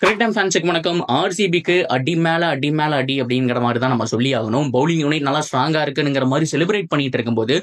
Cricket time ஃபேன்ஸுக்கு வணக்கம். ஆர்சிபிக்கு அடி மேல அடி மேல அடி அப்படிங்கிற மாதிரி தான் நம்ம சொல்லி ஆகணும். பவுலிங் யூனிட் நல்லா ஸ்ட்ராங்கா இருக்குங்கிற மாதிரி செலிப்ரேட் பண்ணிட்டு இருக்கும்போது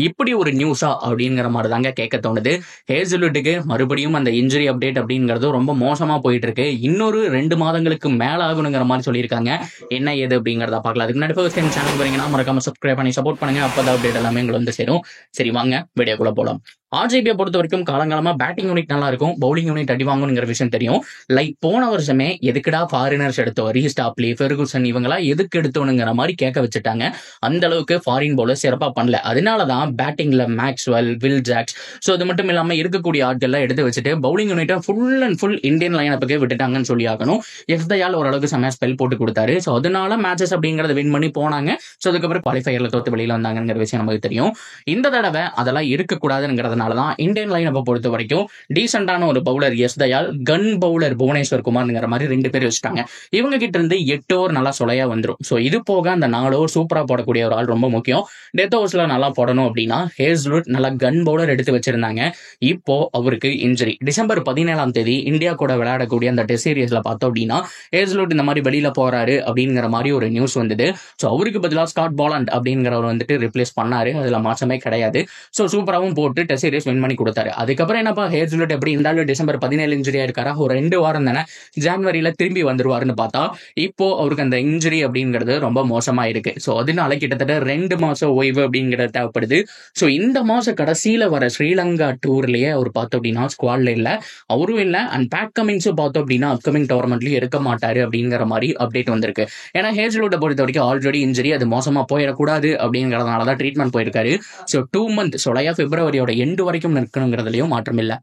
இப்படி ஒரு நியூஸா அப்படிங்கிற மாதிரி தாங்க கேட்க தோணுது. ஹேசல்வுட்டுக்கு மறுபடியும் அந்த இன்ஜுரி அப்டேட் அப்படிங்கிறது ரொம்ப மோசமா போயிட்டு இருக்கு. இன்னொரு 2 மாதங்களுக்கு மேல ஆகணுங்கிற மாதிரி சொல்லியிருக்காங்க. என்ன ஏது அப்படிங்கிறத பார்க்கலாம். அதுக்கு முன்னாடி ஃபர்ஸ்ட் டைம் சேனல் வரீங்கன்னா மறக்காம சப்ஸ்கிரைப் பண்ணி சப்போர்ட் பண்ணுங்க. அப்பதான் அப்டேட் எல்லாமே எங்களை வந்து சேரும். சரி வாங்க வீடியோக்குள்ள போலாம். ஆர்சிபியை பொறுத்த வரைக்கும் காலங்காலமா பேட்டிங் யூனிட் நல்லா இருக்கும், பவுலிங் யூனிட் அடி வாங்குங்கிற விஷயம் தெரியும். லைக் போன வருஷமே எதுக்குடா ஃபாரினர்ஸ் எடுத்தோம், ரீஸ்டாப்லி, ஃபெர்குசன் இவங்களா எதுக்கு எடுத்தோனுங்கிற மாதிரி கேட்க வச்சுட்டாங்க. அந்த அளவுக்கு ஃபாரின் பவுலர் சிறப்பா பண்ணல. அதனாலதான் பேட்டிங்ல மேக்ஸ்வெல், வில் ஜாக்ஸ், ஸோ அது மட்டும் இல்லாம இருக்கக்கூடிய ஆட்கள்லாம் எடுத்து வச்சுட்டு பவுலிங் யூனிட்டை ஃபுல் அண்ட் ஃபுல் இந்தியன் லைனப்புக்கே விட்டுட்டாங்கன்னு சொல்லி ஆகணும். எஸ் தயால் ஓரளவுக்கு செம்மையா ஸ்பெல் போட்டு கொடுத்தாரு. ஸோ அதனால மேட்சஸ் அப்படிங்கறத வின் பண்ணி போனாங்க. ஸோ அதுக்கப்புறம் குவாலிஃபயர்ல தோத்து வெளியில வந்தாங்கிற விஷயம் நமக்கு தெரியும். இந்த தடவை அதெல்லாம் இருக்கக்கூடாதுங்கிறதுனாலதான் இந்தியன் லைனப்பை பொறுத்த வரைக்கும் டீசென்டான ஒரு பவுலர் எஸ் தயால், கன் பவுலர் புவனேஸ்வர் குமார்ங்கிற மாதிரி 2 பேர் வச்சுட்டாங்க. இவங்க கிட்ட இருந்து 8 ஓவர் நல்லா சொலையா வந்துடும். ஸோ இது போக அந்த 4 ஓவர் சூப்பரா போடக்கூடிய ஒரு ஆள் ரொம்ப முக்கியம். டெத் ஓவர்ஸ்ல நல்லா போடணும் அப்படின்னா ஹேஸ்லுட் நல்லா கன் பவுலர் எடுத்து வச்சிருந்தாங்க. இப்போ அவருக்கு இன்ஜுரி. டிசம்பர் 17ஆம் தேதி இந்தியா கூட விளையாடக்கூடிய அந்த டெஸ்ட் சீரிஸ்ல பார்த்தோம் அப்படின்னா ஹேஸ்லுட் இந்த மாதிரி வெளியில போறாரு அப்படிங்கிற மாதிரி ஒரு நியூஸ் வந்தது. ஸோ அவருக்கு பதிலாக ஸ்காட் பாலண்ட் அப்படிங்கிறவர் வந்துட்டு ரிப்ளேஸ் பண்ணாரு. அதுல மாற்றமே கிடையாது. ஸோ சூப்பராகவும் போட்டு டெஸ்ட் சீரிஸ் வின் பண்ணி கொடுத்தாரு. அதுக்கப்புறம் என்னப்பா ஹேஸ்லுட் எப்படி இருந்தாலும் டிசம்பர் 17 இன்ஜுரியா இருக்காரா, ஒரு 2 வாரம் தானே, ஜான்வரியில திரும்பி வந்துருவாருன்னு பார்த்தா இப்போ அவருக்கு அந்த இன்ஜுரி அப்படிங்கிறது ரொம்ப மோசமா இருக்கு. ஸோ அதனால கிட்டத்தட்ட 2 மாசம் ஓய்வு அப்படிங்கிறது தேவைப்படுது. ஸோ இந்த மாசம் கடைசியில வர ஸ்ரீலங்கா டூர்லயே அவர் பார்த்தோம் அப்படின்னா ஸ்குவாட்ல இல்ல, அவரும் இல்ல, அண்ட் பேட் கமிங்ஸும் பார்த்தோம் அப்படின்னா அப்கமிங் டோர்னமெண்ட்லயும் இருக்க மாட்டாரு அப்படிங்கிற மாதிரி அப்டேட் வந்திருக்கு. ஏன்னா ஹேஸ்லுட்டை பொறுத்த வரைக்கும் ஆல்ரெடி இன்ஜுரி, அது மோசமா போயிடக்கூடாது அப்படிங்கறதுனாலதான் ட்ரீட்மெண்ட் போயிருக்காரு. ஸோ 2 மந்த் சொலையா பிப்ரவரியோட எண்டு வரைக்கும் நிற்கணுங்கிறதுலயும் மாற்றம் இல்லை.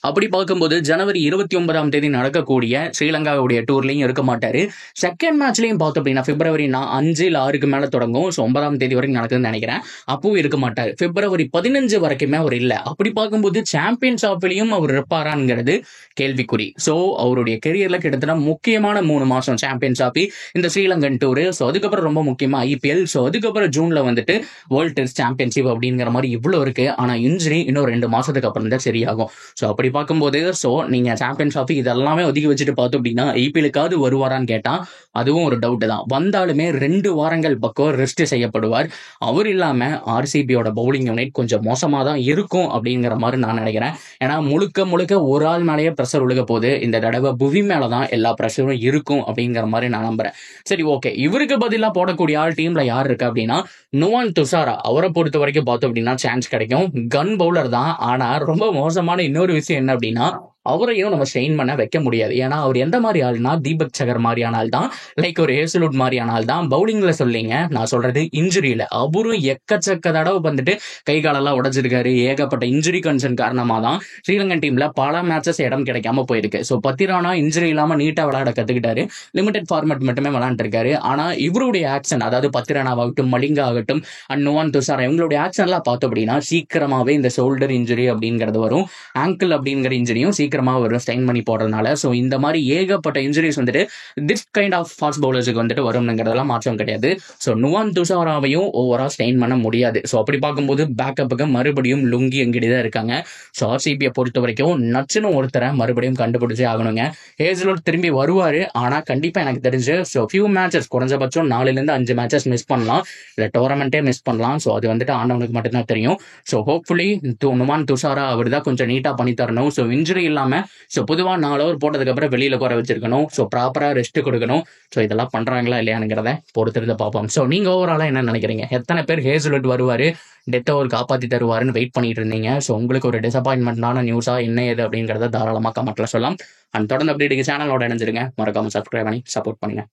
அப்படி பார்க்கும்போது ஜனவரி 29ஆம் தேதி நடக்கக்கூடிய ஸ்ரீலங்காவுடைய டூர்லையும் இருக்க மாட்டாரு. செகண்ட் மேட்ச்லையும் பார்த்தோம் அப்படின்னா பிப்ரவரி 5 இல்ல 6க்கு மேல தொடங்கும். ஸோ 9ஆம் தேதி வரைக்கும் நடக்குதுன்னு நினைக்கிறேன். அப்பவும் இருக்க மாட்டாரு. பிப்ரவரி 15 வரைக்குமே அவர் இல்லை. அப்படி பார்க்கும்போது சாம்பியன்ஸ் ஆஃப்லயும் அவர் இருப்பாராங்கிறது கேள்விக்குறி. ஸோ அவருடைய கெரியர்ல கிட்டத்தட்ட முக்கியமான 3 மாசம் சாம்பியன்ஸ் ஆஃப், இந்த ஸ்ரீலங்கன் டூரு, ஸோ அதுக்கப்புறம் ரொம்ப முக்கியமா ஐபிஎல், ஸோ அதுக்கப்புறம் ஜூன்ல வந்துட்டு வேர்ல்ட் டெஸ்ட் சாம்பியன்ஷிப் அப்படிங்கிற மாதிரி இவ்வளவு இருக்கு. ஆனா இன்ஜுரி இன்னும் 2 மாசத்துக்கு அப்புறம் தான் சரியாகும். ஸோ அப்படி பார்க்கும்போது ஸோ நீங்க சாம்பியன்ஸ் ஆஃப் இதெல்லாமே ஒதுக்கி வச்சுட்டு பார்த்தோம் அப்படின்னா ஐபிஎலுக்காவது வருவாரான்னு கேட்டா அதுவும் ஒரு டவுட் தான். வந்தாலுமே 2 வாரங்கள் பக்கம் ரெஸ்ட் செய்யப்படுவார். அவர் இல்லாம ஆர்சிபியோட பவுலிங் யூனிட் கொஞ்சம் மோசமா தான் இருக்கும் அப்படிங்கிற மாதிரி நான் நினைக்கிறேன். ஏன்னா முழுக்க ஒரு ஆள் மேலேயே ப்ரெஷர் விழுக போது இந்த தடவை புவி மேலதான் எல்லா ப்ரெஷரும் இருக்கும் அப்படிங்கிற மாதிரி நான் நம்புறேன். சரி ஓகே, இவருக்கு பதிலாக போடக்கூடிய ஆள் டீம்ல யார் இருக்கு அப்படின்னா நுவான் துஷாரா. அவரை பொறுத்த வரைக்கும் பார்த்தோம் அப்படின்னா சான்ஸ் கிடைக்கும். கன் பவுலர் தான். ஆனா ரொம்ப மோசமான இன்னொரு விஷயம் என்ன அப்படின்னா அவரையும் நம்ம ஸ்ட்ரெயின் பண்ண வைக்க முடியாது. ஏன்னா அவர் எந்த மாதிரி ஆள்னா தீபக் சகர் மாதிரியான ஆள் தான், லைக் ஒரு ஹேசல்வுட் மாதிரியான ஆள் தான். பவுலிங்ல சொல்லிங்க, நான் சொல்றது இன்ஜுரியில. அவரும் எக்கச்சக்க தடவை வந்துட்டு கை காலெல்லாம் உடைச்சிருக்காரு. ஏகப்பட்ட இன்ஜுரி கன்சர்ன் காரணமா தான் ஸ்ரீலங்கன் டீம்ல பல மேட்சஸ் இடம் கிடைக்காம போயிருக்கு. ஸோ பத்திரானா இன்ஜுரி இல்லாம நீட்டா விளையாட கத்துக்கிட்டாரு. லிமிடெட் ஃபார்மேட் மட்டுமே விளையாண்டுருக்காரு. ஆனா இவருடைய ஆக்ஷன், அதாவது பத்திரானாவாகட்டும், மலிங்கா ஆகட்டும், அண்ட் நுவான் துஷாரா, இவங்களுடைய ஆக்ஷன் எல்லாம் பார்த்தோம் அப்படின்னா சீக்கிரமாவே இந்த ஷோல்டர் இன்ஜுரி அப்படிங்கிறது வரும். ஆங்கிள் அப்படிங்கிற இன்ஜுரியும் சீக்கிரமா வரும் ஸ்ட்ரெயின் பண்ணி போடுறதுனால. ஸோ இந்த மாதிரி ஏகப்பட்ட இன்ஜுரிஸ் வந்துட்டு திஸ் கைண்ட் ஆஃப் ஃபாஸ்ட் பவுலர்ஸுக்கு வந்துட்டு வரும்ங்கிறதெல்லாம் மாற்றம் கிடையாது. ஸோ நுவான் துஷாராவையும் ஓவரா ஸ்ட்ரெயின் பண்ண முடியாது. ஸோ அப்படி பார்க்கும்போது பேக்கப்புக்கு மறுபடியும் லுங்கி எங்கிட்டு தான் இருக்காங்க. ஸோ ஆர்சிபியை பொறுத்த வரைக்கும் நச்சுன்னு ஒருத்தரை மறுபடியும் கண்டுபிடிச்சே ஆகணுங்க. ஹேசல்வுட் திரும்பி வருவாரு. ஆனா கண்டிப்பா எனக்கு தெரிஞ்சு ஸோ ஃபியூ மேட்சஸ், குறைஞ்சபட்சம் 4-5 மேட்சஸ் மிஸ் பண்ணலாம், இல்லை டோர்னமெண்ட்டே மிஸ் பண்ணலாம். ஸோ அது வந்துட்டு ஆண்டவனுக்கு மட்டும்தான் தெரியும். ஸோ ஹோப்ஃபுல்லி நுவான் துஷாரா அவர் தான் கொஞ்சம் நீட்டா பண்ணி தரணும். ஸோ இன்ஜுரி இல்லாம ஸோ பொதுவா 4 ஓவர் போட்டதுக்கு அப்புறம் வெளியில குறை வச்சிருக்கணும். ஸோ ப்ராப்பரா ரெஸ்ட் கொடுக்கணும். ஸோ இதெல்லாம் பண்றாங்களா இல்லையானுங்கிறத பொறுத்திருந்து பார்ப்போம். ஸோ நீங்க ஓவராலா என்ன நினைக்கிறீங்க? எத்தனை பேர் ஹேசல்வுட் வருவாரு, டெத் ஓவர் காப்பாத்தி தருவாருன்னு வெயிட் பண்ணிட்டு இருந்தீங்க? ஸோ உங்களுக்கு ஒரு டிசப்பாயின்மெண்டான நியூஸா என்ன ஏது அப்படிங்கிறத தாராளமா கமெண்ட்ல சொல்லலாம். அண்ட் தொடர்ந்து அப்டேட்டுக்கு சேனலோட இணைஞ்சிருங்க. மறக்காம சப்ஸ்கிரைப் பண்ணி சப்போர்ட் பண்ணுங்க.